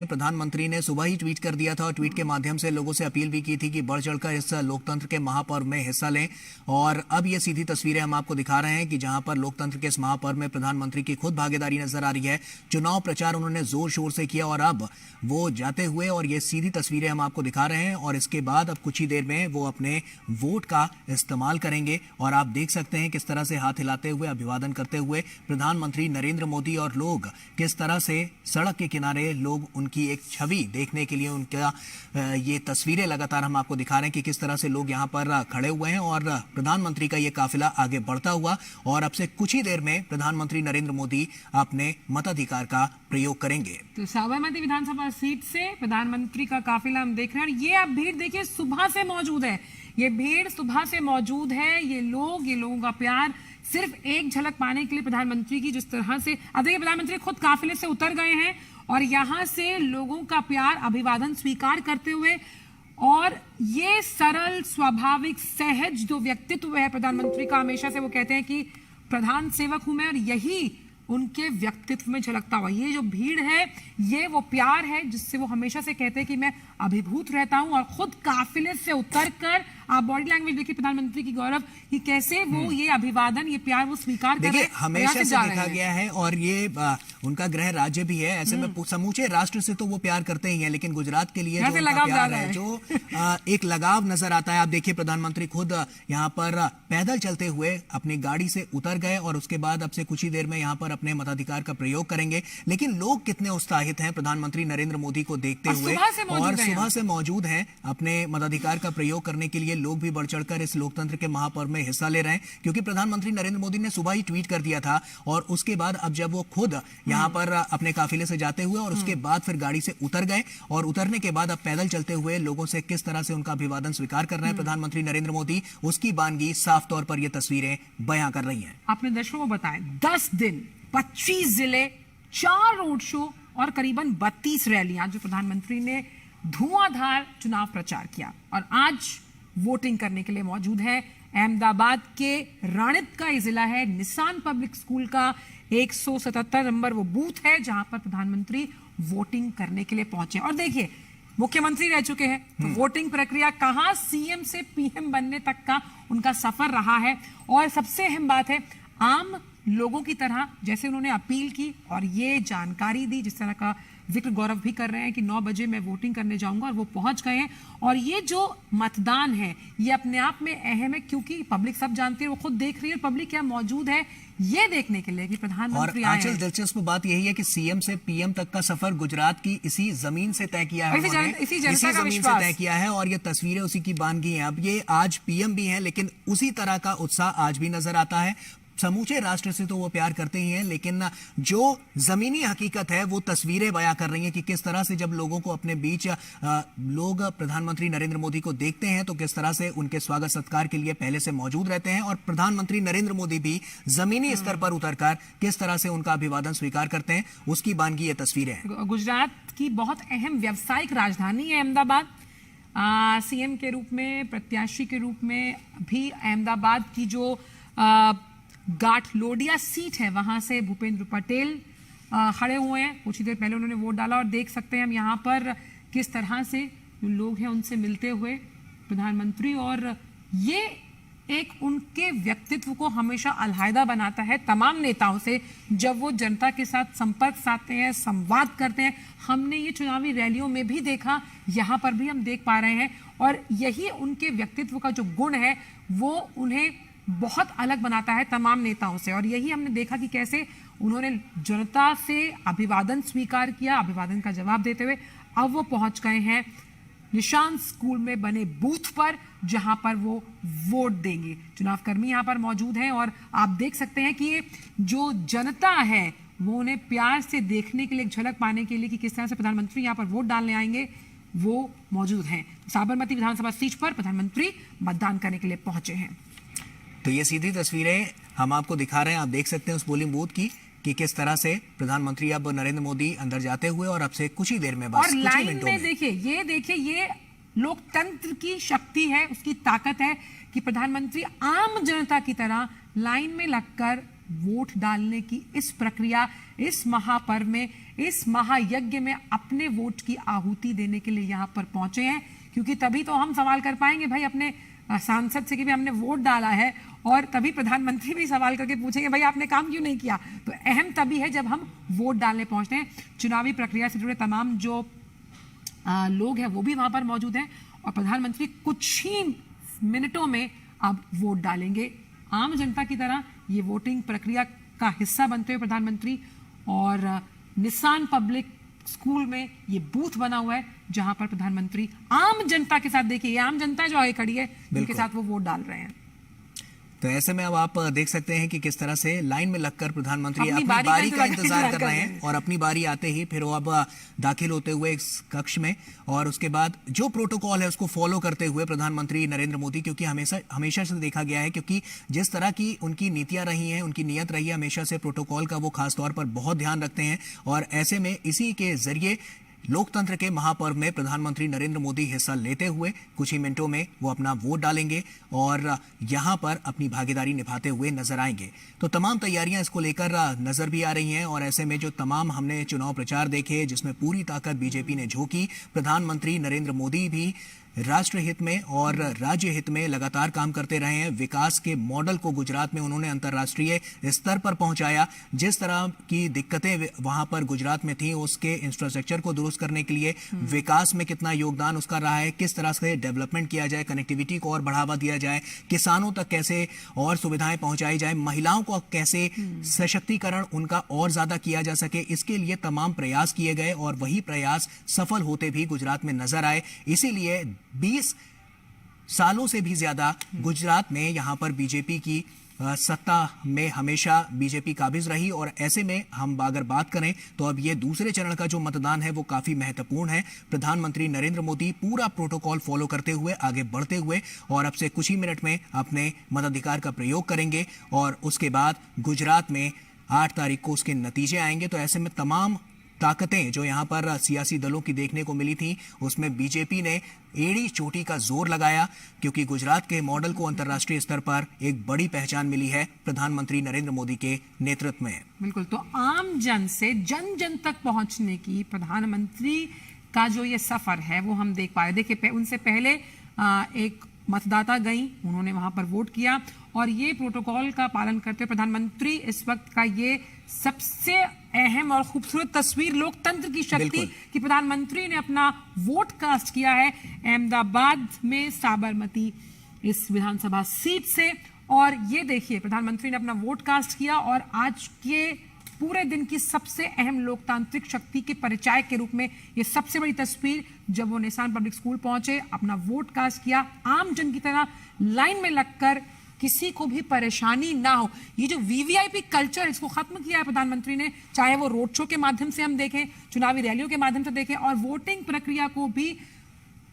प्रधानमंत्री ने सुबह ही ट्वीट कर दिया था और ट्वीट के माध्यम से लोगों से अपील भी की थी कि बढ़ चढ़कर इस लोकतंत्र के महापर्व में हिस्सा लें। और अब ये सीधी तस्वीरें हम आपको दिखा रहे हैं कि जहां पर लोकतंत्र के इस महापर्व में प्रधानमंत्री की खुद भागीदारी नजर आ रही है। चुनाव प्रचार उन्होंने जोर शोर से किया और अब वो जाते हुए, और ये सीधी तस्वीरें हम आपको दिखा रहे हैं। और इसके बाद अब कुछ ही देर में वो अपने वोट का इस्तेमाल करेंगे और आप देख सकते हैं किस तरह से हाथ हिलाते हुए, अभिवादन करते हुए प्रधानमंत्री नरेंद्र मोदी और लोग किस तरह से सड़क के किनारे लोग की एक छवि देखने के लिए उनका ये तस्वीरें लगातार हम आपको दिखा रहे हैं कि किस तरह से लोग यहां पर खड़े हुए हैं और प्रधानमंत्री का ये काफिला आगे बढ़ता हुआ। और अब से कुछ ही देर में प्रधानमंत्री नरेंद्र मोदी अपने मताधिकार का प्रयोग करेंगे। तो साबरमती विधानसभा सीट से प्रधानमंत्री का काफिला हम देख रहे हैं और ये आप भीड़ देखिए सुबह से मौजूद है। ये भीड़ सुबह से मौजूद है। ये लोगों का प्यार सिर्फ एक झलक पाने के लिए प्रधानमंत्री की जिस तरह से, अब देखिए प्रधानमंत्री खुद काफिले से उतर गए हैं और यहां से लोगों का प्यार, अभिवादन स्वीकार करते हुए, और ये सरल, स्वाभाविक, सहज जो व्यक्तित्व है प्रधानमंत्री का, हमेशा से वो कहते हैं कि प्रधान सेवक हूं मैं, और यही उनके व्यक्तित्व में झलकता हुआ ये जो भीड़ है, ये वो प्यार है जिससे वो हमेशा से कहते हैं कि मैं अभिभूत रहता हूं। और खुद काफिले से उतरकर आप बॉडी लैंग्वेज देखिए प्रधानमंत्री की, गौरव, कि कैसे वो ये अभिवादन, ये प्यार वो स्वीकार कर रहे हैं। हमेशा से देखा गया है और ये उनका गृह राज्य भी है, ऐसे में समूचे राष्ट्र से तो वो प्यार करते ही हैं, लेकिन गुजरात के लिए जो उनका प्यार है, जो एक लगाव नजर आता है। आप देखिए प्रधानमंत्री खुद यहाँ पर पैदल चलते हुए अपनी गाड़ी से उतर गए और उसके बाद अब से कुछ ही देर में यहाँ पर अपने मताधिकार का प्रयोग करेंगे। लेकिन लोग कितने उत्साहित हैं प्रधानमंत्री नरेंद्र मोदी को देखते हुए, और सुबह से मौजूद हैं अपने मताधिकार का प्रयोग करने के लिए। लोग भी बढ़ चढ़कर इस लोकतंत्र के महापर्व में हिस्सा ले रहे हैं, क्योंकि प्रधानमंत्री नरेंद्र मोदी ने सुबह ही ट्वीट कर दिया था और उसके बाद अब जब वो खुद यहां पर अपने काफिले से जाते हुए और उसके बाद फिर गाड़ी से उतर गए और उतरने के बाद अब पैदल चलते हुए लोगों से किस तरह से उनका अभिवादन स्वीकार कर रहे हैं प्रधानमंत्री नरेंद्र मोदी, उसकी बानगी साफ तौर पर ये तस्वीरें बयां कर रही हैं। आपने दर्शकों को बताया 10 दिन 25 जिले, 4 रोड शो और करीबन 32 रैलियां जो प्रधानमंत्री ने धुआंधार चुनाव प्रचार किया, और आज वोटिंग करने के लिए मौजूद है। अहमदाबाद के राणित का ये जिला है, निशान पब्लिक स्कूल का 177 नंबर वो बूथ है जहां पर प्रधानमंत्री वोटिंग करने के लिए पहुंचे। और देखिए मुख्यमंत्री रह चुके हैं, तो वोटिंग प्रक्रिया कहां सीएम से पीएम बनने तक का उनका सफर रहा है। और सबसे अहम बात है, आम लोगों की तरह जैसे उन्होंने अपील की और ये जानकारी दी, जिस तरह का जिक्र गौरव भी कर रहे हैं कि 9 बजे मैं वोटिंग करने जाऊंगा, और वो पहुंच गए हैं। और ये जो मतदान है ये अपने आप में अहम है, क्योंकि पब्लिक सब जानती है, वो खुद देख रही है, पब्लिक क्या मौजूद है ये देखने के लिए कि प्रधानमंत्री आए हैं। दिलचस्प बात यही है कि सीएम से पीएम तक का सफर गुजरात की इसी जमीन से तय किया है, इसी जमीन से तय किया है, और ये तस्वीरें उसी की बानगी हैं। अब ये आज पीएम भी हैं, लेकिन उसी तरह का उत्साह आज भी नजर आता है। समूचे राष्ट्र से तो वो प्यार करते ही हैं, लेकिन जो जमीनी हकीकत है वो तस्वीरें बयां कर रही हैं कि किस तरह से जब लोगों को अपने बीच लोग प्रधानमंत्री नरेंद्र मोदी को देखते हैं तो किस तरह से उनके स्वागत सत्कार के लिए पहले से मौजूद रहते हैं, और प्रधानमंत्री नरेंद्र मोदी भी जमीनी स्तर पर उतरकर किस तरह से उनका अभिवादन स्वीकार करते हैं, उसकी बानगी ये तस्वीरें हैं। गुजरात की बहुत अहम व्यावसायिक राजधानी है अहमदाबाद। सीएम के रूप में, प्रत्याशी के रूप में भी अहमदाबाद की जो गाठलोडिया सीट है वहां से भूपेंद्र पटेल खड़े हुए हैं। कुछ ही देर पहले उन्होंने वोट डाला और देख सकते हैं हम यहाँ पर किस तरह से जो लोग हैं उनसे मिलते हुए प्रधानमंत्री, और ये एक उनके व्यक्तित्व को हमेशा अलहदा बनाता है तमाम नेताओं से जब वो जनता के साथ संपर्क साधते हैं, संवाद करते हैं। हमने ये चुनावी रैलियों में भी देखा, यहाँ पर भी हम देख पा रहे हैं, और यही उनके व्यक्तित्व का जो गुण है वो उन्हें बहुत अलग बनाता है तमाम नेताओं से। और यही हमने देखा कि कैसे उन्होंने जनता से अभिवादन स्वीकार किया, अभिवादन का जवाब देते हुए अब वो पहुंच गए हैं निशान स्कूल में बने बूथ पर, जहां पर वो वोट देंगे। चुनाव कर्मी यहां पर मौजूद हैं और आप देख सकते हैं कि ये जो जनता है वो उन्हें प्यार से देखने के लिए, एक झलक पाने के लिए कि किस तरह से प्रधानमंत्री यहां पर वोट डालने आएंगे, वो मौजूद हैं। साबरमती विधानसभा सीट पर प्रधानमंत्री मतदान करने के लिए पहुंचे हैं। तो ये सीधी तस्वीरें हम आपको दिखा रहे हैं, आप देख सकते हैं उस पोलिंग बूथ की कि किस तरह से प्रधानमंत्री अब नरेंद्र मोदी अंदर जाते हुए और अब से कुछ ही देर में, बस और लाइन में देखिए, ये लोकतंत्र की शक्ति है, उसकी ताकत है कि प्रधानमंत्री आम जनता की तरह लाइन में लगकर वोट डालने की इस प्रक्रिया, इस महापर्व में इस महायज्ञ में अपने वोट की आहुति देने के लिए यहाँ पर पहुंचे हैं, क्योंकि तभी तो हम सवाल कर पाएंगे भाई अपने सांसद से कि भाई हमने वोट डाला है, और तभी प्रधानमंत्री भी सवाल करके पूछेंगे भाई आपने काम क्यों नहीं किया। तो अहम तभी है जब हम वोट डालने पहुंचते हैं। चुनावी प्रक्रिया से जुड़े तमाम जो लोग हैं वो भी वहां पर मौजूद हैं, और प्रधानमंत्री कुछ ही मिनटों में अब वोट डालेंगे। आम जनता की तरह ये वोटिंग प्रक्रिया का हिस्सा बनते हुए प्रधानमंत्री, और निशान पब्लिक स्कूल में ये बूथ बना हुआ है जहां पर प्रधानमंत्री आम जनता के साथ, देखिए ये आम जनता जो आगे खड़ी है उनके साथ वो वोट डाल रहे हैं। तो ऐसे में अब आप देख सकते हैं कि किस तरह से लाइन में लगकर प्रधानमंत्री अपनी बारी का इंतजार कर रहे हैं, और अपनी बारी आते ही फिर वो अब दाखिल होते हुए इस कक्ष में, और उसके बाद जो प्रोटोकॉल है उसको फॉलो करते हुए प्रधानमंत्री नरेंद्र मोदी, क्योंकि हमेशा से देखा गया है, क्योंकि जिस तरह की उनकी नीतियां रही हैं, उनकी नीयत रही है, हमेशा से प्रोटोकॉल का वो खास तौर पर बहुत ध्यान रखते हैं, और ऐसे में इसी के जरिए लोकतंत्र के महापर्व में प्रधानमंत्री नरेंद्र मोदी हिस्सा लेते हुए कुछ ही मिनटों में वो अपना वोट डालेंगे और यहां पर अपनी भागीदारी निभाते हुए नजर आएंगे। तो तमाम तैयारियां इसको लेकर नजर भी आ रही हैं, और ऐसे में जो तमाम हमने चुनाव प्रचार देखे जिसमें पूरी ताकत बीजेपी ने झोंकी, प्रधानमंत्री नरेंद्र मोदी भी राष्ट्र हित में और राज्य हित में लगातार काम करते रहे हैं। विकास के मॉडल को गुजरात में उन्होंने अंतर्राष्ट्रीय स्तर पर पहुंचाया। जिस तरह की दिक्कतें वहां पर गुजरात में थी, उसके इंफ्रास्ट्रक्चर को दुरुस्त करने के लिए विकास में कितना योगदान उसका रहा है, किस तरह से डेवलपमेंट किया जाए, कनेक्टिविटी को और बढ़ावा दिया जाए, किसानों तक कैसे और सुविधाएं पहुंचाई जाए, महिलाओं को कैसे सशक्तिकरण उनका और ज्यादा किया जा सके, इसके लिए तमाम प्रयास किए गए, और वही प्रयास सफल होते भी गुजरात में नजर आए। इसीलिए 20 सालों से भी ज्यादा गुजरात में यहां पर बीजेपी की सत्ता में हमेशा बीजेपी काबिज रही, और ऐसे में हम अगर बात करें तो अब ये दूसरे चरण का जो मतदान है वो काफी महत्वपूर्ण है। प्रधानमंत्री नरेंद्र मोदी पूरा प्रोटोकॉल फॉलो करते हुए आगे बढ़ते हुए और अब से कुछ ही मिनट में अपने मताधिकार का प्रयोग करेंगे, और उसके बाद गुजरात में 8 तारीख को उसके नतीजे आएंगे। तो ऐसे में तमाम ताकतें जो यहां पर सियासी दलों की देखने को मिली थी, उसमें बीजेपी ने एड़ी चोटी का जोर लगाया, क्योंकि गुजरात के मॉडल को अंतर्राष्ट्रीय स्तर पर एक बड़ी पहचान मिली है प्रधानमंत्री नरेंद्र मोदी के नेतृत्व में। बिल्कुल, तो आम जन से जन जन तक पहुंचने की प्रधानमंत्री का जो ये सफर है वो हम देख पाए। देखिए उनसे पहले एक मतदाता गई, उन्होंने वहां पर वोट किया, और ये प्रोटोकॉल का पालन करते हुए प्रधानमंत्री इस वक्त का ये सबसे अहम और खूबसूरत तस्वीर लोकतंत्र की शक्ति कि प्रधानमंत्री ने अपना वोट कास्ट किया है अहमदाबाद में साबरमती इस विधानसभा सीट से। और ये देखिए प्रधानमंत्री ने अपना वोट कास्ट किया, और आज के पूरे दिन की सबसे अहम लोकतांत्रिक शक्ति के परिचय के रूप में ये सबसे बड़ी तस्वीर, जब वो निशान पब्लिक स्कूल पहुंचे, अपना वोट कास्ट किया, आम जन की तरह लाइन में लगकर, किसी को भी परेशानी ना हो। ये जो वीवीआईपी कल्चर, इसको खत्म किया है प्रधानमंत्री ने, चाहे वो रोड शो के माध्यम से हम देखें, चुनावी रैलियों के माध्यम से देखें, और वोटिंग प्रक्रिया को भी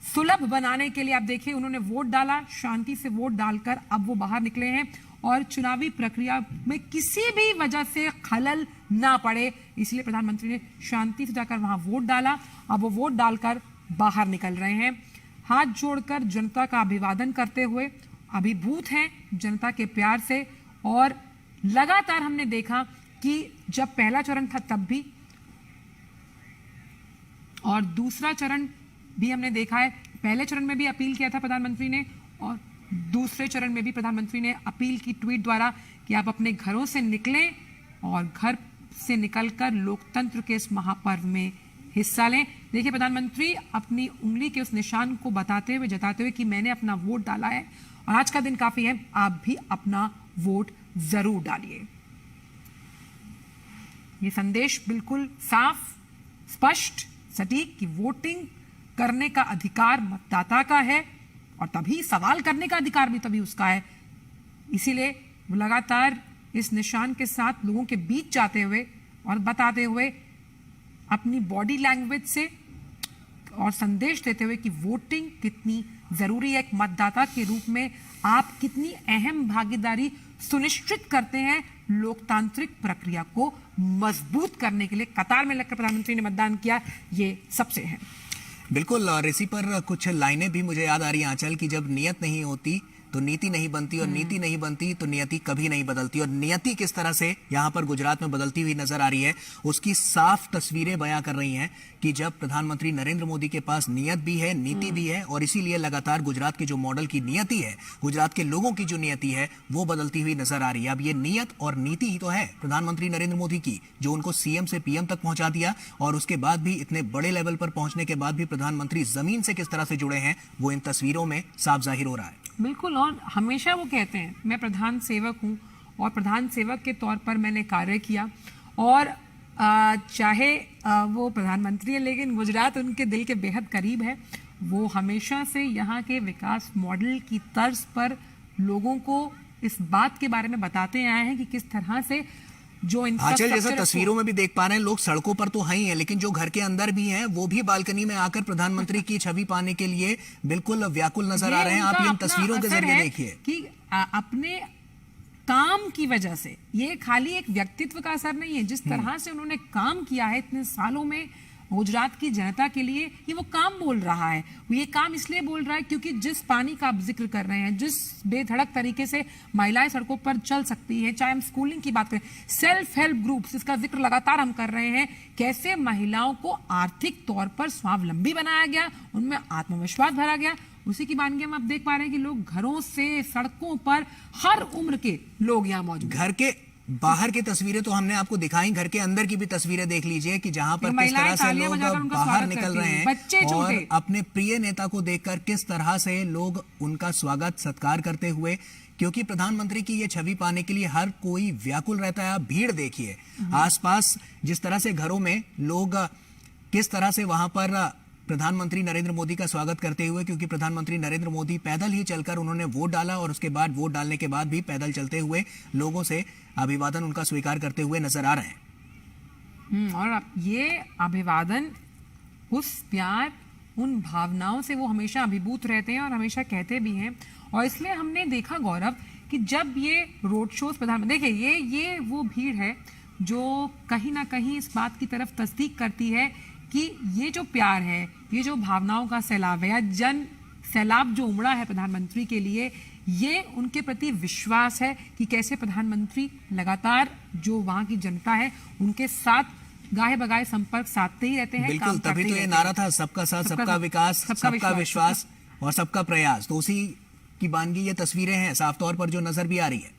सुलभ बनाने के लिए आप देखिए उन्होंने वोट डाला, शांति से वोट डालकर अब वो बाहर निकले हैं, और चुनावी प्रक्रिया में किसी भी वजह से खलल ना पड़े, इसलिए प्रधानमंत्री ने शांति से जाकर वहां वोट डाला। अब वो वोट डालकर बाहर निकल रहे हैं, हाथ जोड़कर जनता का अभिवादन करते हुए, अभिभूत हैं जनता के प्यार से। और लगातार हमने देखा कि जब पहला चरण था तब भी, और दूसरा चरण भी हमने देखा है। पहले चरण में भी अपील किया था प्रधानमंत्री ने, और दूसरे चरण में भी प्रधानमंत्री ने अपील की ट्वीट द्वारा कि आप अपने घरों से निकलें और घर से निकलकर लोकतंत्र के इस महापर्व में हिस्सा लें। देखिए प्रधानमंत्री अपनी उंगली के उस निशान को बताते हुए, जताते हुए कि मैंने अपना वोट डाला है और आज का दिन काफी है, आप भी अपना वोट जरूर डालिए। ये संदेश बिल्कुल साफ, स्पष्ट, सटीक कि वोटिंग करने का अधिकार मतदाता का है, और तभी सवाल करने का अधिकार भी तभी उसका है। इसीलिए वो लगातार इस निशान के साथ लोगों के बीच जाते हुए और बताते हुए, अपनी बॉडी लैंग्वेज से और संदेश देते हुए कि वोटिंग कितनी जरूरी है, एक मतदाता के रूप में आप कितनी अहम भागीदारी सुनिश्चित करते हैं लोकतांत्रिक प्रक्रिया को मजबूत करने के लिए। कतार में लगकर प्रधानमंत्री ने मतदान किया, ये सबसे है। बिल्कुल, और इसी पर कुछ लाइनें भी मुझे याद आ रही हैं आंचल की, जब नियत नहीं होती तो नीति नहीं बनती, और नीति नहीं बनती तो नियति कभी नहीं बदलती। और नियति किस तरह से यहाँ पर गुजरात में बदलती हुई नजर आ रही है, उसकी साफ तस्वीरें बयां कर रही हैं कि जब प्रधानमंत्री नरेंद्र मोदी के पास नियत भी है, नीति भी है, और इसीलिए लगातार गुजरात के जो मॉडल की नियति है, गुजरात के लोगों की जो नियति है, वो बदलती हुई नजर आ रही है। अब ये नियत और नीति ही तो है प्रधानमंत्री नरेंद्र मोदी की, जो उनको सीएम से पीएम तक पहुंचा दिया, और उसके बाद भी इतने बड़े लेवल पर पहुंचने के बाद भी प्रधानमंत्री जमीन से किस तरह से जुड़े हैं, वो इन तस्वीरों में साफ जाहिर हो रहा है। बिल्कुल, और हमेशा वो कहते हैं मैं प्रधान सेवक हूँ, और प्रधान सेवक के तौर पर मैंने कार्य किया, और चाहे वो प्रधानमंत्री है, लेकिन गुजरात उनके दिल के बेहद करीब है। वो हमेशा से यहाँ के विकास मॉडल की तर्ज पर लोगों को इस बात के बारे में बताते आए हैं कि किस तरह से जो आंचल, जैसा तस्वीरों में भी देख पा रहे हैं, लोग सड़कों पर तो हैं ही हैं, लेकिन जो घर के अंदर भी हैं, वो भी बालकनी में आकर प्रधानमंत्री की छवि पाने के लिए बिल्कुल व्याकुल नजर आ रहे हैं। आप इन तस्वीरों के जरिए देखिए कि अपने काम की वजह से, ये खाली एक व्यक्तित्व का असर नहीं है, जिस तरह से उन्होंने काम किया है इतने सालों में गुजरात की जनता के लिए, ये वो काम बोल रहा है। वो ये काम इसलिए बोल रहा है क्योंकि जिस पानी का आप जिक्र कर रहे हैं, जिस बेधड़क तरीके से महिलाएं सड़कों पर चल सकती हैं, चाहे हम स्कूलिंग की बात करें, सेल्फ हेल्प ग्रुप्स, इसका जिक्र लगातार हम कर रहे हैं, कैसे महिलाओं को आर्थिक तौर पर स्वावलंबी बनाया गया, उनमें आत्मविश्वास भरा गया, उसी की बानगी हम अब देख पा रहे हैं कि लोग घरों से सड़कों पर हर उम्र के लोग यहाँ मौजूद। घर के बाहर की तस्वीरें तो हमने आपको दिखाई, घर के अंदर की भी तस्वीरें देख लीजिए कि जहां पर किस तरह से लोग बाहर निकल रहे हैं, और अपने प्रिय नेता को देखकर किस तरह से लोग उनका स्वागत सत्कार करते हुए, क्योंकि प्रधानमंत्री की ये छवि पाने के लिए हर कोई व्याकुल रहता है। आप भीड़ देखिए आसपास, जिस तरह से घरों में लोग किस तरह से वहां पर प्रधानमंत्री नरेंद्र मोदी का स्वागत करते हुए, क्योंकि प्रधानमंत्री नरेंद्र मोदी पैदल ही चलकर उन्होंने वोट डाला, और उसके बाद वोट डालने के बाद भी पैदल चलते हुए लोगों से अभिवादन उनका स्वीकार करते हुए नजर आ रहे हैं। और ये अभिवादन, उस प्यार, उन भावनाओं से वो हमेशा अभिभूत रहते हैं, और हमेशा कहते भी हैं। और इसलिए हमने देखा गौरव कि जब ये रोड शोज प्रधानमंत्री, देखिए ये वो भीड़ है जो कहीं ना कहीं इस बात की तरफ तस्दीक करती है कि ये जो प्यार है, ये जो भावनाओं का सैलाब है, या जन सैलाब जो उमड़ा है प्रधानमंत्री के लिए, ये उनके प्रति विश्वास है कि कैसे प्रधानमंत्री लगातार जो वहां की जनता है उनके साथ गाहे बगाहे संपर्क साधते ही रहते हैं। बिल्कुल, तभी तो ये नारा था, सबका साथ, सबका विकास, सबका विश्वास और सबका प्रयास। तो उसी की बानगी ये तस्वीरें हैं, साफ तौर पर जो नजर भी आ रही है।